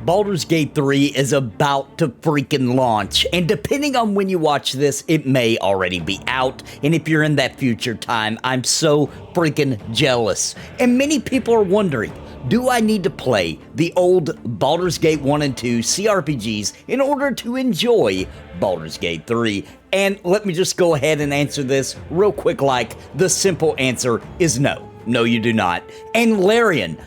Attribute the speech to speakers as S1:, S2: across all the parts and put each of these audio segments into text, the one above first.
S1: Baldur's Gate 3 is about to freaking launch, and depending on when you watch this, it may already be out, and if you're in that future time, I'm so freaking jealous. And many people are wondering, do I need to play the old Baldur's Gate 1 and 2 CRPGs in order to enjoy Baldur's Gate 3? And let me just go ahead and answer this real quick, like the simple answer is no. No, you do not. And Larian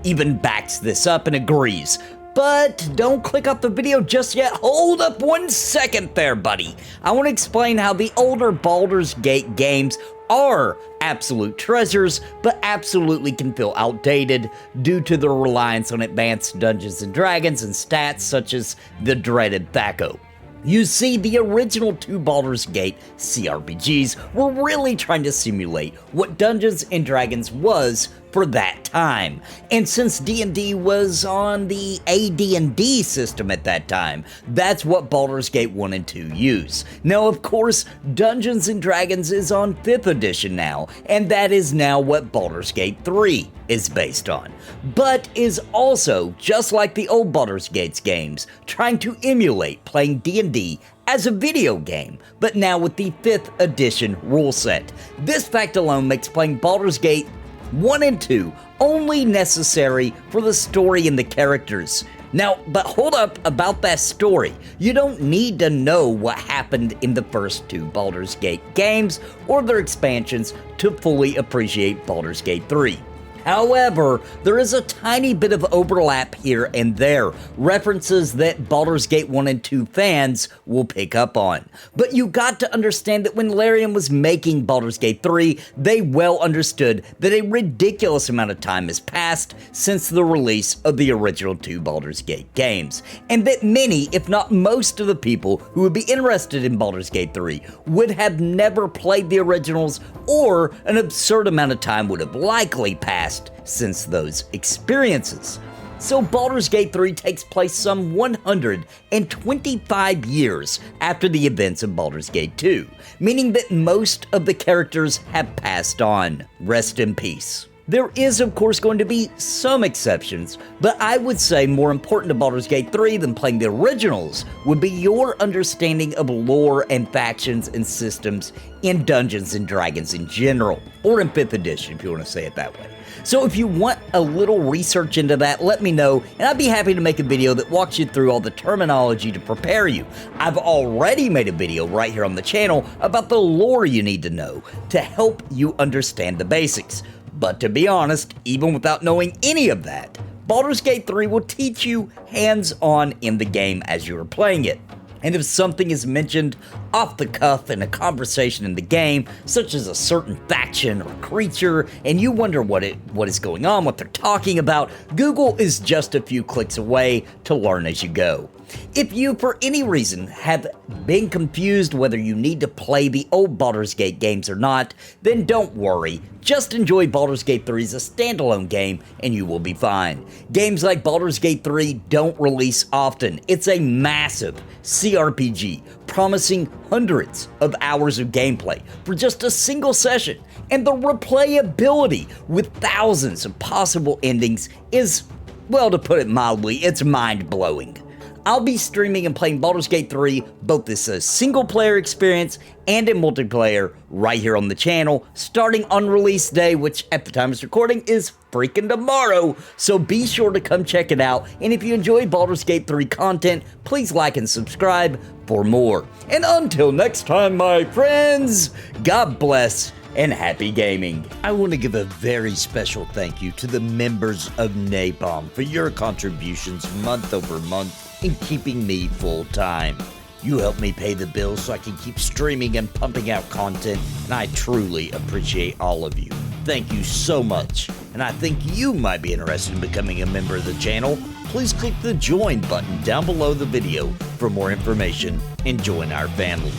S1: even backs this up and agrees. But don't click off the video just yet. Hold up 1 second there, buddy. I want to explain how the older Baldur's Gate games are absolute treasures, but absolutely can feel outdated due to the reliance on advanced Dungeons and Dragons and stats such as the dreaded THAC0. You see, the original 2 Baldur's Gate CRPGs were really trying to simulate what Dungeons and Dragons was for that time. And since D&D was on the AD&D system at that time, that's what Baldur's Gate 1 and 2 use. Now, of course, Dungeons and Dragons is on 5th edition now, and that is now what Baldur's Gate 3 is based on, but is also, just like the old Baldur's Gate games, trying to emulate playing D&D as a video game, but now with the 5th edition rule set. This fact alone makes playing Baldur's Gate 1 and 2 only necessary for the story and the characters. Now, but hold up about that story. You don't need to know what happened in the first 2 Baldur's Gate games or their expansions to fully appreciate Baldur's Gate 3. However, there is a tiny bit of overlap here and there, references that Baldur's Gate 1 and 2 fans will pick up on. But you got to understand that when Larian was making Baldur's Gate 3, they well understood that a ridiculous amount of time has passed since the release of the original 2 Baldur's Gate games, and that many, if not most of the people who would be interested in Baldur's Gate 3 would have never played the originals, or an absurd amount of time would have likely passed since those experiences. So Baldur's Gate 3 takes place some 125 years after the events of Baldur's Gate 2, meaning that most of the characters have passed on. Rest in peace. There is, of course, going to be some exceptions, but I would say more important to Baldur's Gate 3 than playing the originals would be your understanding of lore and factions and systems in Dungeons and Dragons in general, or in 5th edition if you want to say it that way. So if you want a little research into that, let me know, and I'd be happy to make a video that walks you through all the terminology to prepare you. I've already made a video right here on the channel about the lore you need to know to help you understand the basics. But to be honest, even without knowing any of that, Baldur's Gate 3 will teach you hands-on in the game as you are playing it. And if something is mentioned off the cuff in a conversation in the game, such as a certain faction or creature, and you wonder what is going on, what they're talking about, Google is just a few clicks away to learn as you go. If you, for any reason, have been confused whether you need to play the old Baldur's Gate games or not, then don't worry. Just enjoy Baldur's Gate 3 as a standalone game and you will be fine. Games like Baldur's Gate 3 don't release often. It's a massive CRPG, promising hundreds of hours of gameplay for just a single session, and the replayability with thousands of possible endings is, well, to put it mildly, it's mind-blowing. I'll be streaming and playing Baldur's Gate 3 both as a single-player experience and in multiplayer right here on the channel, starting on release day, which at the time of this recording is freaking tomorrow, so be sure to come check it out, and if you enjoy Baldur's Gate 3 content, please like and subscribe for more. And until next time, my friends, God bless and happy gaming. I want to give a very special thank you to the members of Napalm for your contributions month over month in keeping me full-time. You help me pay the bills so I can keep streaming and pumping out content, and I truly appreciate all of you. Thank you so much, and I think you might be interested in becoming a member of the channel. Please click the join button down below the video for more information and join our family.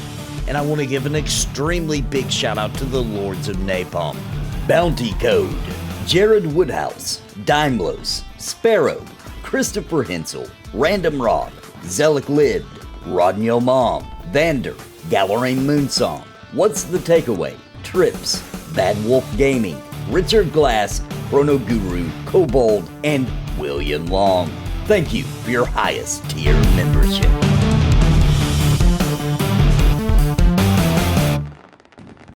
S1: And I want to give an extremely big shout out to the Lords of Napalm: Bounty Code, Jared Woodhouse, Daimlos, Sparrow, Christopher Hensel, Random Rob, Zelik Lived, Rodney Mom, Vander, Galerain Moonsong, What's the Takeaway, Trips, Bad Wolf Gaming, Richard Glass, Chrono Guru, Kobold, and William Long. Thank you for your highest tier membership.